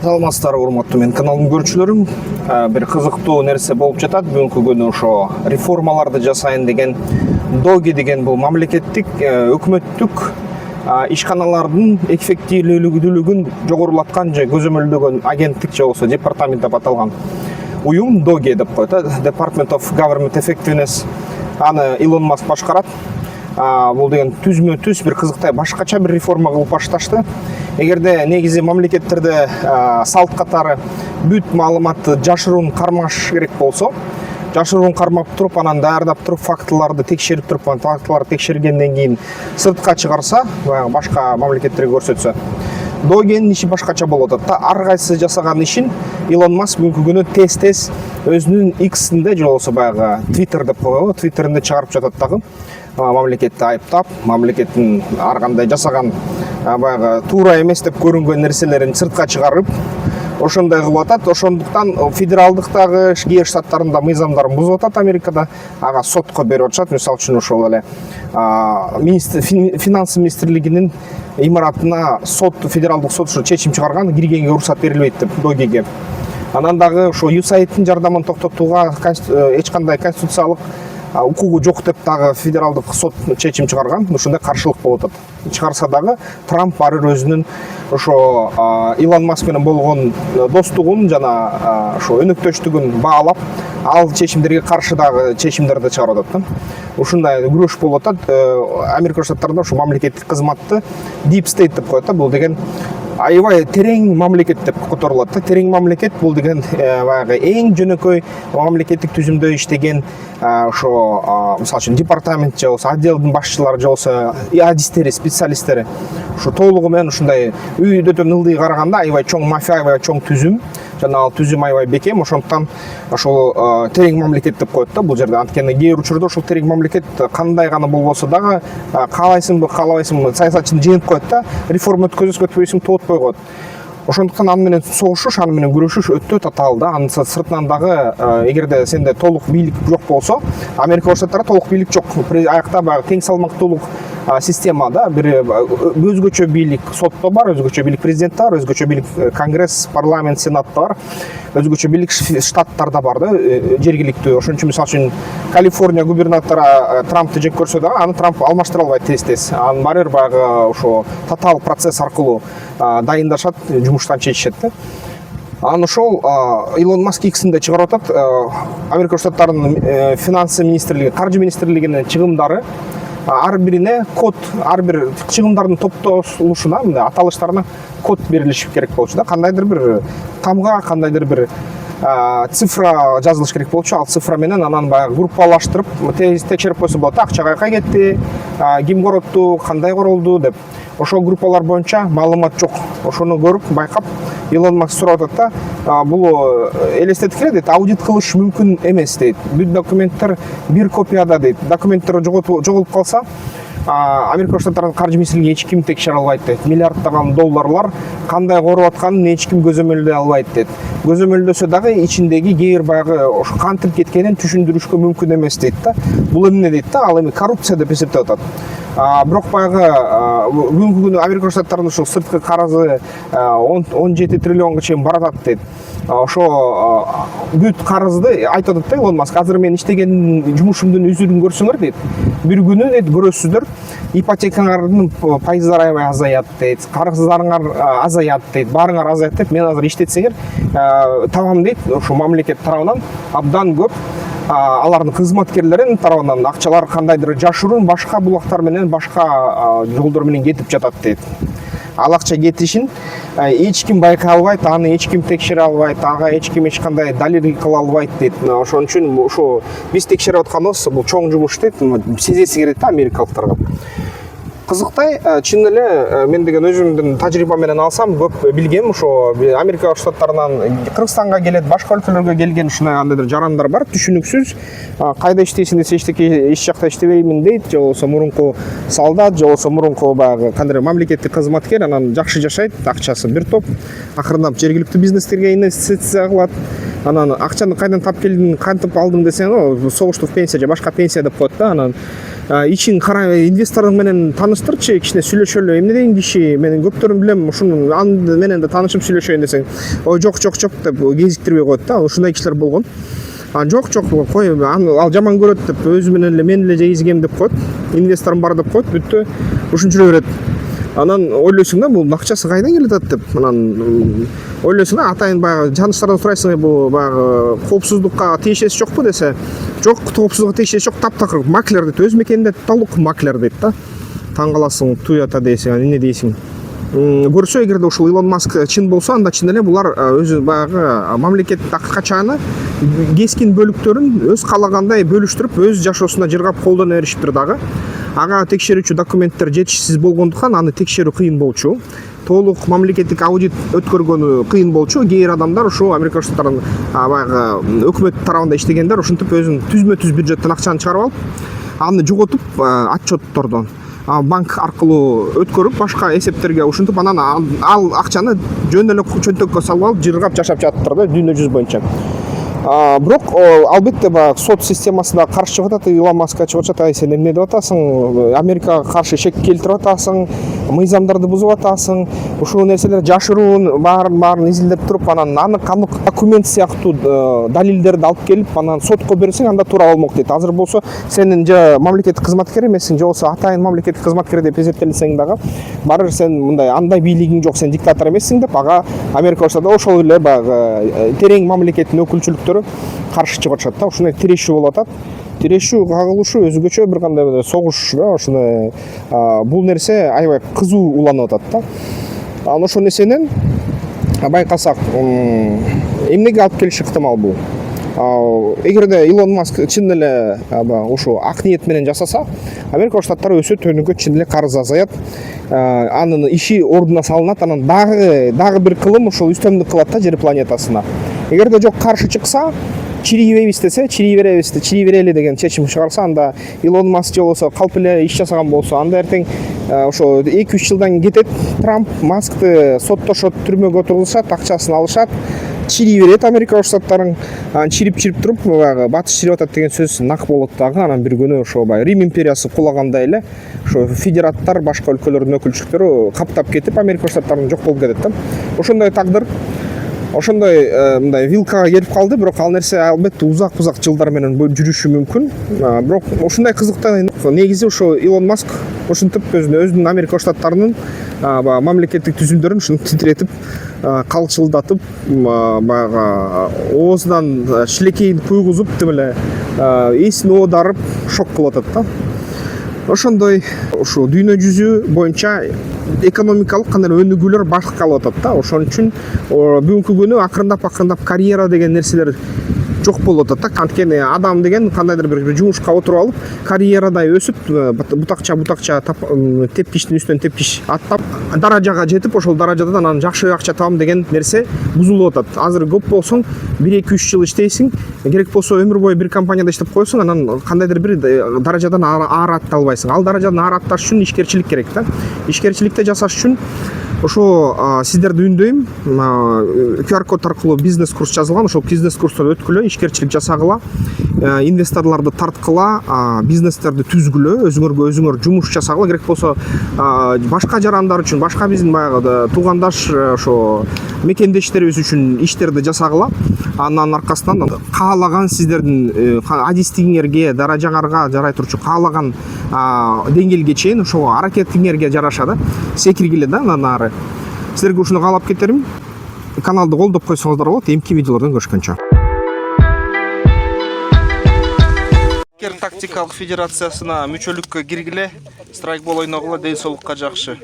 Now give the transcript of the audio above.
Саламатсыздар, урматтуу мен каналдын көрүүчүлөрүм. Бир кызыктуу нерсе болуп жатат. Бүгүнкү күнү ошо реформаларды жасайын деген Доги деген бул мамлекеттик өкмөттүк ишканалардын эффективдүүлүгүн жогорулаткан же көзөмөлдөгөн агенттик же болбосо департамент деп аталган уюм Доги деп коет. Department of Government Effectiveness. Аны Илон Маск башкарат. Бул деген түзмө түз бир кызыктай башкача бир реформа кылып башташты. Эгерде негизи мамлекеттерде салт катары бүт маалыматты жашыруун кармаш керек болсо, жашыруун кармап туруп, анан даярдап туруп, фактыларды текшерип туруп, фактыларды текшергенден кийин сыртка чыгарса, башка мамлекеттерге көрсөтсө, Догинин иши башкача болуп атат да. Ар кайсы жасаган ишин Илон Маск бүгүнкү күнү тез өзүнүн X-inde же болбосо баягы Twitter деп коебу, Twitter'инде чыгарып жатат дагы. Мамлекетти айыптап, мамлекеттин ар кандай жасаган баягы туура эмес деп көрүнгөн нерселерин сыртка чыгарып, ошондой кылып атат. Ошондуктан федералдык дагы кээ штаттарында мыйзамдарын бузуп атат Америкада. Ага сотко берип атышат. Мисалы үчүн ошол эле финансы министрлигинин имаратына федералдык сот чечим чыгарган, киргенге уруксат берилбейт деп Догиге. Анан дагы ошо USAID-тин жардамын токтотууга эч кандай конституциялык укугу жок деп дагы федералдык сот чечим чыгарган. Ошондой каршылык болуп атат. Чыгарса дагы Трамп ар бир өзүнүн ошо Илон Маск менен болгон достугун жана ошо өнөктөштүгүн баалап, ал чечимдерге каршы дагы чечимдерди чыгарып атат да. Ушундай күрөш болуп атат. Америка штаттарында ошо мамлекеттик кызматты Deep State деп коет да. Бул деген аябай терең мамлекет деп которулат да. Терең мамлекет бул деген баягы эң жөнөкөй мамлекеттик түзүмдө иштеген ошо мисалы үчүн департамент же болбосо отделдин башчылары же болбосо адистери, специалисттери ошо толугу менен ушундай үйдөтөн ылдый караганда аябай чоң мафия, аябай чоң түзүм. Жана ал түзүм аябай бекем, ошондуктан ошол терең мамлекет деп коет да бул жерде. Анткени кээ бир учурда ошол терең мамлекет кандай гана болбосо дагы каалайсыңбы, каалабайсыңбы саясатчыны жеңип коет да, реформа өткөзбөйсүң, тоотпой коет. Ошондуктан аны менен согушуш, аны менен күрөшүш өтө татаал да. Анын сыртынан дагы эгерде сенде толук бийлик жок болсо, Америка Штаттарында толук бийлик жок. Аякта баягы тең салмактуулук система да, бир өзгөчө бийлик сотто бар, өзгөчө бийлик президентте бар, өзгөчө бийлик конгресс, парламент, сенатта бар, өзгөчө бийлик штаттарда бар да, жергиликтүү. Ошон үчүн мисалы үчүн Калифорния губернатору Трампты жек көрсө дагы, аны Трамп алмаштыра албайт тез. Анын баары бир баягы ошо татаал процесс аркылуу дайындашат, жумуштан чечишет да. Анан ошол Илон Маск X-inde чыгарып атат. Америка Штаттарынын финансы министрлиги, каржы министрлигинин чыгымдары ар бирине код, ар бир чыгымдардын топтолушуна, мындай аталыштарына код берилиш керек болчу да. Кандайдыр бир тамга, кандайдыр бир цифра жазылыш керек болчу. Ал цифра менен анан баягы группалаштырып текшерип койсо болот. Акча каяка кетти, ким коротту, кандай королду деп. Ошол группалар боюнча маалымат жок. Ошону көрүп, байкап, Илон Маск сурап атат да, бул элестетип келе дейт, аудит кылыш мүмкүн эмес дейт. Бүт документтер бир копияда дейт. Документтер жоголуп калса, Америка Штаттарынын каржы министрлиги эч ким текшере албайт дейт. Миллиарддаган долларлар кандай короп атканын эч ким көзөмөлдөй албайт дейт. Көзөмөлдөсө дагы ичиндеги кээ бир баягы ошо кантип кеткенин түшүндүрүшкө мүмкүн эмес дейт да. Бул эмне дейт да, ал эми коррупция деп эсептеп атат. Бирок баягы бүгүнкү күнү Америка Штаттарынын ошо сырткы карызы 17 триллионго чейин баратат дейт. Ошо бүт карызды айтып атат да Илон Маск, азыр мен иштеген жумушумдун үзүрүн көрсөңөр дейт. Бир күнү дейт көрөсүздөр, ипотекаңардын пайыздары аябай азаят дейт, карыздарыңар азаят дейт, баарыңар азаят деп, мен азыр иштетсеңер табам дейт. Ошо мамлекет тарабынан абдан көп алардын кызматкерлеринин тарабынан акчалар кандайдыр жашыруун башка булактар менен, башка жолдор менен кетип жатат дейт. Ал акча кетишин эч ким байкай албайт, аны эч ким текшере албайт, ага эч ким эч кандай далил кыла албайт дейт. Ошон үчүн ошо биз текшерип атканыбыз бул чоң жумуш дейт, сезеси келет да америкалыктарга. Кызыктай, чын эле мен деген өзүмдүн тажрыйбам менен алсам, көп билгем. Ошо Америка Штаттарынан Кыргызстанга келет, башка өлкөлөргө келген ушундай андайдыр жарандар бар, түшүнүксүз. Кайда иштейсиң десе, эч жакта иштебеймин дейт, же болбосо мурунку солдат, же болбосо мурунку баягы кандайдыр мамлекеттик кызматкер, анан жакшы жашайт, акчасы бир топ, акырындап жергиликтүү бизнестерге инвестиция кылат. Анан акчаны кайдан тап келдиң, кантип алдың десең, согуштук пенсия же башка пенсия деп коет да. Анан ичин кара инвестордун менен тааныштырчы, кичине сүйлөшөлү. Эмне деген киши, мен көптөрүн билем, ушунун аны менен да таанышып сүйлөшөйүн десең, ой жок деп кезиктирбей коет да. Ушундай кишилер болгон. Жок кой, ал жаман көрөт деп өзү менен эле мен эле жейизгем деп коет. Инвесторум бар деп коет, бүттү. Ушунча жүрө берет. Анан ойлойсуң да, бул акчасы кайдан келет деп. Анан ойлойсуң да, атайын баягы жаныштардан сурайсың, бул баягы коопсуздукка тиешеси жокпу десе, жок, коопсуздукка тиешеси жок, таптакыр маклер дейт, өз мекенинде толук маклер дейт да. Таң каласың, туята дейсиң, эмне дейсиң. Көрсө, эгерде ушул Илон Маск чын болсо, анда чын эле булар өзү баягы мамлекет акчаны кескин бөлүктөрүн өз каалагандай бөлүштүрүп, өз жашоосуна жыргап колдоно беришиптир дагы. Ага текшерүүчү документтер жетишсиз болгондуктан аны текшерүү кыйын болчу. Толук мамлекеттик аудит өткөргөнү кыйын болчу. Кээ адамдар ушул Америка Штаттарынын баягы өкмөт тарабында иштегендер ушинтип өзүнүн түзмө-түз бюджеттен акчаны чыгарып алып, аны жоготуп отчеттордон банк аркылуу өткөрүп, башка эсептерге ушинтип, анан ал акчаны жөн эле чөнтөккө салып алып, жыргап жашап жатыптыр да дүйнө жүзү боюнча. Бирок албетте баягы сот системасына каршы чыгып атат, Илон Маска чыгып атат, сен эмне деп атасың, Америкага каршы шек келтирип атасың, мыйзамдарды бузуп атасың, ушул нерселер жашыруун баарын изилдеп туруп, анан аны документ сыяктуу далилдерди алып келип, анан сотко берсең, анда туура болмок дейт. Азыр болсо сенин же мамлекеттик кызматкер эмессиң, же болбосо атайын мамлекеттик кызматкер деп эсептелсең дагы, баары сен мындай андай бийлигиң жок, сен диктатор эмессиң деп, ага Америка Штаты ошол эле баягы терең мамлекеттин өкүлчүлүктөрү каршы чыгып атышат да. Ушундай тирешүү болуп атат. Тирешүү, кагылышуу өзгөчө бир кандай согуш да, ушуну бул нерсе аябай кызуу уланып атат да. Анан ошол нерсенен байкасак, эмнеге алып келиши ыктымал бул? Эгерде Илон Маск чын эле ушу ак ниет менен жасаса, Америка Штаттары өсөт, өнүгөт, чын эле карыз азаят, анын иши ордуна салынат, анан дагы бир кылым ошол үстөмдүк кылат да жер планетасына. Эгерде жок каршы чыкса, чирийбейбиз десе, чирий берели деген чечим чыгарса, анда Илон Маск же болсо калп эле иш жасаган болсо, анда эртең ошо 2-3 жылдан кетет, Трамп Маскты соттошот, түрмөгө отургузушат, акчасын алышат, чирий берет Америка Штаттарын, чирип туруп, батыш чирип атат деген сөз нак болот дагы. Анан бир күнү ошо Рим империясы кулагандай эле, ошо федераттар, башка өлкөлөрдүн өкүлчүлүктөрү каптап кетип, Америка Штаттарынан жок болуп кетет да. Ошондой тагдыр, ошондой мындай вилкага келип калды, бирок ал нерсе албетте узак жылдар менен жүрүшү мүмкүн. Бирок ушундай кызыктуу негизи ошо Илон Маск ушинтип өзүнүн Америка Штаттарынын мамлекеттик түзүмдөрүн ушинтип титиретип, калчылдатып, баягы оозунан шилекейин куйгузуп, тим эле эсин оодарып шок кылып атат да. Ошондой ушу дүйнө жүзү боюнча экономикалык кандай өнүгүүлөр байкалып атат да. Ошон үчүн бүгүнкү күнү акырындап карьера деген нерселер жок болуп атат да. Анткени адам деген кандайдыр бир жумушка отуруп алып, карьерадай өсүп, бутакча тепкичтин үстүнөн тепкич аттап, даражага жетип, ошол даражадан анан жакшы акча табам деген нерсе бузулуп атат. Азыр көп болсоң 1-2-3 жыл иштейсиң, керек болсо өмүр бою бир компанияда иштеп койсоң, анан кандайдыр бир даражадан ары атта албайсың. Ал даражадан ары атташ үчүн ишкерчилик керек да. Ишкерчиликти жасаш үчүн ошо сиздерди үндөйм, QR код аркылуу бизнес курс жазылган, ошол бизнес курстан өткүлө, ишкерчилик жасагыла, инвесторлорду тарткыла, бизнестерди түзгүлө, өзүңөр жумуш жасагыла, керек болсо башка жарандар үчүн, башка биздин баягы туугандаш ошо мекендештерибиз үчүн иштерди жасагыла. Анын аркасынан каалаган сиздердин адистигиңерге, даражаңарга жарай турчу каалаган деңгээлге чейин ошого аракетиңерге жараша да секиргиле да. Анан ары сиздерге ушуну каалап кетерим. Каналды колдоп койсоңуздар болот. Эмки видеолордон көрүшкөнчө. Тактикалык федерациясына мүчөлүккө киргиле, страйкбол ойногула, ден соолукка жакшы.